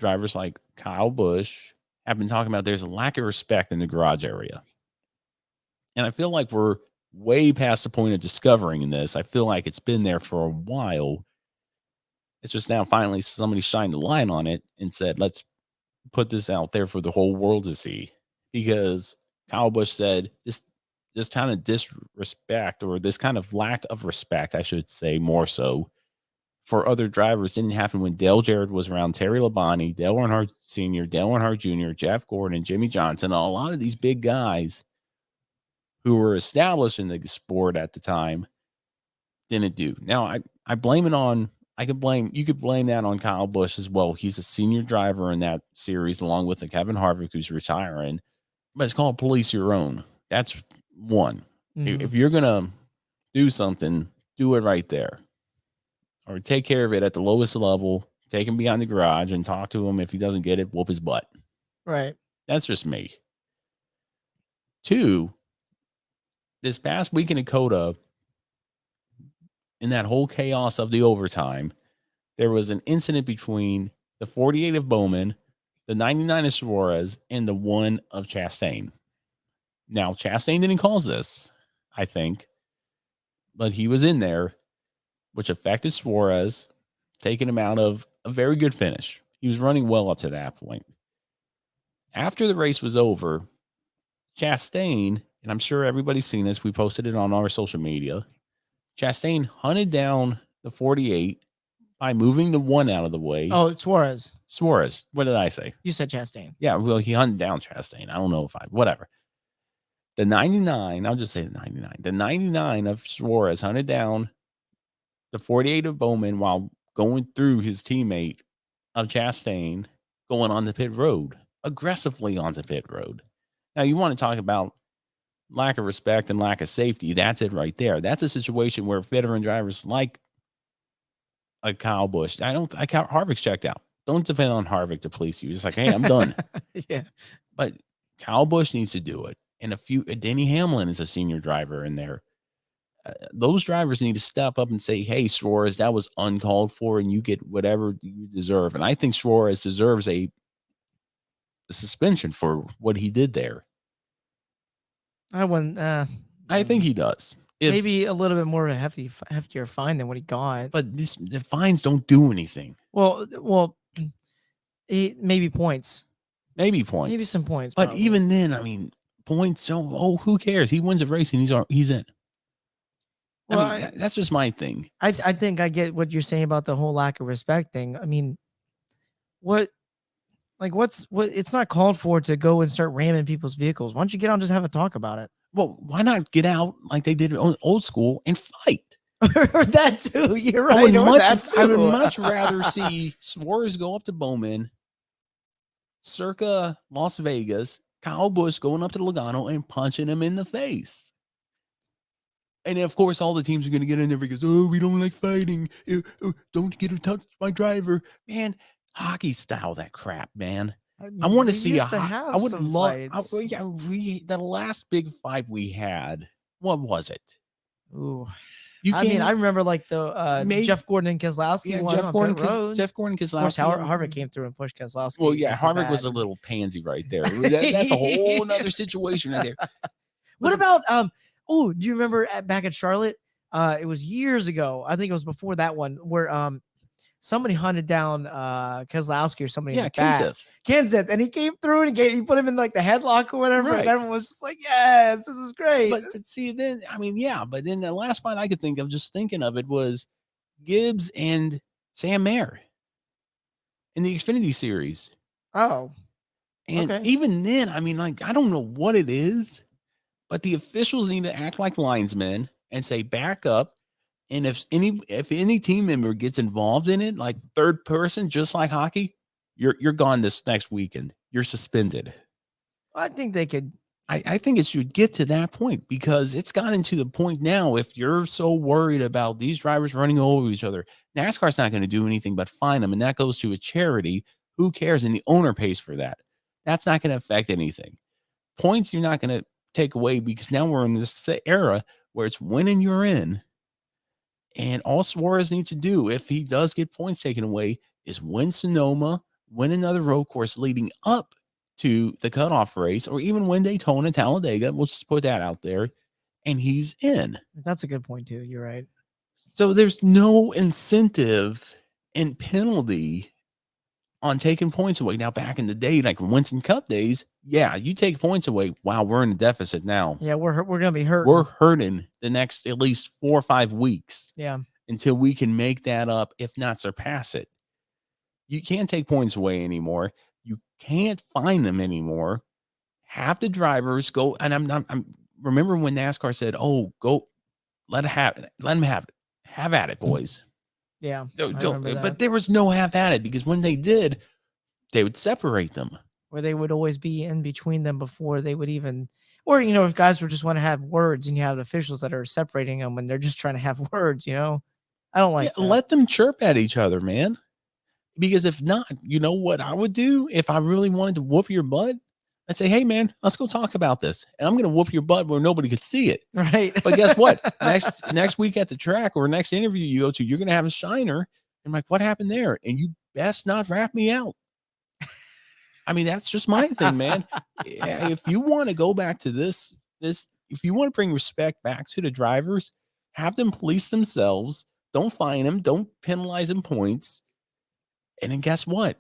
drivers like Kyle Busch have been talking about there's a lack of respect in the garage area. And I feel like we're way past the point of discovering this. I feel like it's been there for a while. It's just now finally somebody shined the light on it and said, let's put this out there for the whole world to see. Because Kyle Busch said this kind of disrespect, or this kind of lack of respect, I should say more so, for other drivers didn't happen when Dale Jarrett was around, Terry Labonte, Dale Earnhardt Sr., Dale Earnhardt Jr., Jeff Gordon, Jimmy Johnson, a lot of these big guys who were established in the sport at the time didn't do. Now, I blame it on, you could blame that on Kyle Busch as well. He's a senior driver in that series, along with the Kevin Harvick, who's retiring. But it's called police your own. That's one. Mm-hmm. If you're going to do something, do it right there. Or take care of it at the lowest level. Take him behind the garage and talk to him. If he doesn't get it, whoop his butt. Right. That's just me. 2, this past week in Dakota, in that whole chaos of the overtime, there was an incident between the 48 of Bowman, the 99 of Suarez, and the 1 of Chastain. Now, Chastain didn't cause this, I think, but he was in there, which affected Suarez, taking him out of a very good finish. He was running well up to that point. After the race was over, Chastain, and I'm sure everybody's seen this, we posted it on our social media, Chastain hunted down the 48 by moving the 1 out of the way. Oh, Suarez. What did I say? You said Chastain. Yeah, well, he hunted down Chastain. I don't know if whatever. The 99, I'll just say the 99. The 99 of Suarez hunted down the 48 of Bowman while going through his teammate of Chastain, going on the pit road, aggressively on the pit road. Now, you want to talk about lack of respect and lack of safety. That's it right there. That's a situation where veteran drivers like a Kyle Busch, Harvick's checked out. Don't depend on Harvick to police you. Just like, hey, I'm done. Yeah. But Kyle Busch needs to do it. And Denny Hamlin is a senior driver in there. Those drivers need to step up and say, hey, Suarez, that was uncalled for, and you get whatever you deserve. And I think Suarez deserves a suspension for what he did there. I think he does. Maybe a little bit more heftier fine than what he got. But the fines don't do anything. Well, maybe points. Maybe some points. But probably. Even then, I mean, points don't. Oh, who cares? He wins a race and he's in. Well, that's just my thing. I think I get what you're saying about the whole lack of respect thing. I mean, it's not called for to go and start ramming people's vehicles. Why don't you get out and just have a talk about it? Well, why not get out like they did old school and fight? That too. You're right. I would much rather see Suarez go up to Bowman, circa Las Vegas, Kyle Busch going up to Logano and punching him in the face. And of course, all the teams are going to get in there because, oh, we don't like fighting. Don't get to touch my driver. Man, hockey style that crap, man. I want to see I would love. The last big fight we had, what was it? Ooh. I remember like the Jeff Gordon and Keselowski. Yeah, Jeff Gordon and Keselowski. Of course, Harvick came through and pushed Keselowski. Well, yeah, Harvick was a little pansy right there. That's a whole nother situation right there. What about do you remember back at Charlotte? It was years ago. I think it was before that one where somebody hunted down Keselowski or somebody. Yeah, Kenseth, and he came through and he put him in like the headlock or whatever. Right. And everyone was just like, "Yes, this is great." But see, then but then the last fight I could think of, just thinking of it, was Gibbs and Sam Mayer in the Xfinity Series. Oh, and even then, I don't know what it is, but the officials need to act like linesmen and say, "Back up." And if any team member gets involved in it, like third person, just like hockey, you're gone this next weekend. You're suspended. I think they could. I think it should get to that point, because it's gotten to the point now. If you're so worried about these drivers running over each other, NASCAR's not going to do anything but fine them, and that goes to a charity. Who cares? And the owner pays for that. That's not going to affect anything. Points you're not going to take away, because now we're in this era where it's win and you're in. And all Suarez needs to do, if he does get points taken away, is win Sonoma, win another road course leading up to the cutoff race, or even win Daytona, Talladega. We'll just put that out there. And he's in. That's a good point too. You're right. So there's no incentive and penalty on taking points away. Now, back in the day, like Winston Cup days, yeah, you take points away. Wow, we're in a deficit now. Yeah, we're gonna be hurt. We're hurting the next at least 4 or 5 weeks. Yeah, until we can make that up, if not surpass it. You can't take points away anymore. You can't find them anymore. Have the drivers go, and I'm remember when NASCAR said, "Oh, go, let them have it, have at it, boys." yeah. But there was no have at it, because when they did, they would separate them. Where they would always be in between them before they would even, or if guys were just want to have words, and you have officials that are separating them when they're just trying to have words, I don't like that. Let them chirp at each other, man. Because if not, you know what I would do if I really wanted to whoop your butt? I'd say, hey, man, let's go talk about this. And I'm going to whoop your butt where nobody could see it. Right. But guess what? next week at the track, or next interview you go to, you're going to have a shiner. I'm like, what happened there? And you best not rat me out. I mean, that's just my thing, man. If you want to go back to this, if you want to bring respect back to the drivers, have them police themselves. Don't fine them. Don't penalize them points. And then guess what?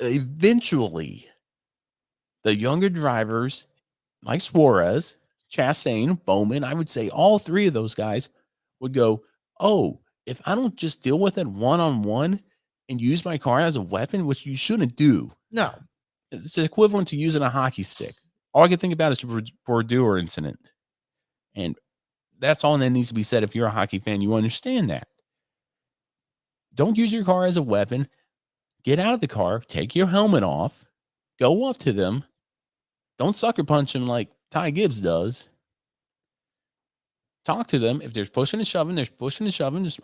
Eventually, the younger drivers like Suarez, Chastain, Bowman, I would say all three of those guys would go, oh, if I don't just deal with it one-on-one and use my car as a weapon, which you shouldn't do. No. It's equivalent to using a hockey stick. All I can think about is the Bordeaux incident. And that's all that needs to be said. If you're a hockey fan, you understand that. Don't use your car as a weapon. Get out of the car. Take your helmet off. Go up to them. Don't sucker punch them like Ty Gibbs does. Talk to them. If there's pushing and shoving, there's pushing and shoving. Just,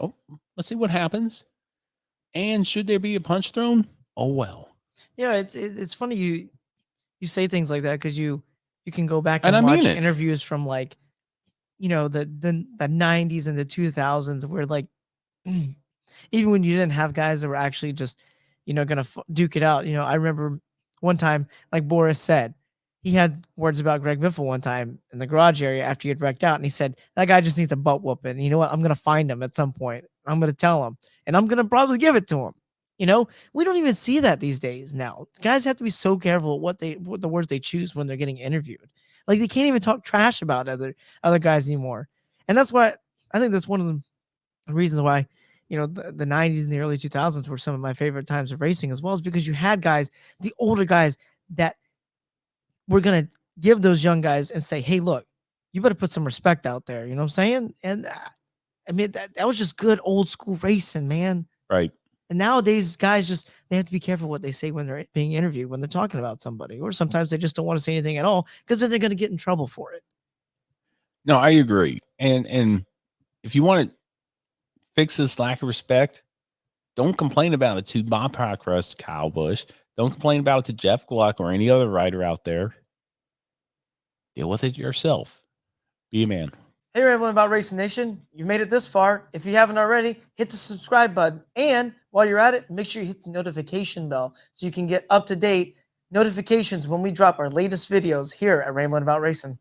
let's see what happens. And should there be a punch thrown? Oh, well. Yeah, it's funny you say things like that, because you can go back and watch interviews from like, the 90s and the 2000s, where like even when you didn't have guys that were actually just gonna duke it out. I remember one time, like Boris said, he had words about Greg Biffle one time in the garage area after he had wrecked out, and he said that guy just needs a butt whooping. You know what? I'm gonna find him at some point. I'm gonna tell him, and I'm gonna probably give it to him. We don't even see that these days now. Guys have to be so careful what the words they choose when they're getting interviewed. Like, they can't even talk trash about other guys anymore. And that's why I think that's one of the reasons why, the 90s and the early 2000s were some of my favorite times of racing as well, is because you had guys, the older guys, that were going to give those young guys and say, hey, look, you better put some respect out there. You know what I'm saying? And I mean, that was just good old school racing, man. Right. And nowadays, guys they have to be careful what they say when they're being interviewed, when they're talking about somebody, or sometimes they just don't want to say anything at all, because then they're going to get in trouble for it. No, I agree. And if you want to fix this lack of respect, don't complain about it to Bob Procrust, Kyle Busch. Don't complain about it to Jeff Gluck or any other writer out there. Deal with it yourself. Be a man. Hey, Rambling About Racing Nation, you've made it this far. If you haven't already, hit the subscribe button. And while you're at it, make sure you hit the notification bell so you can get up-to-date notifications when we drop our latest videos here at Rambling About Racing.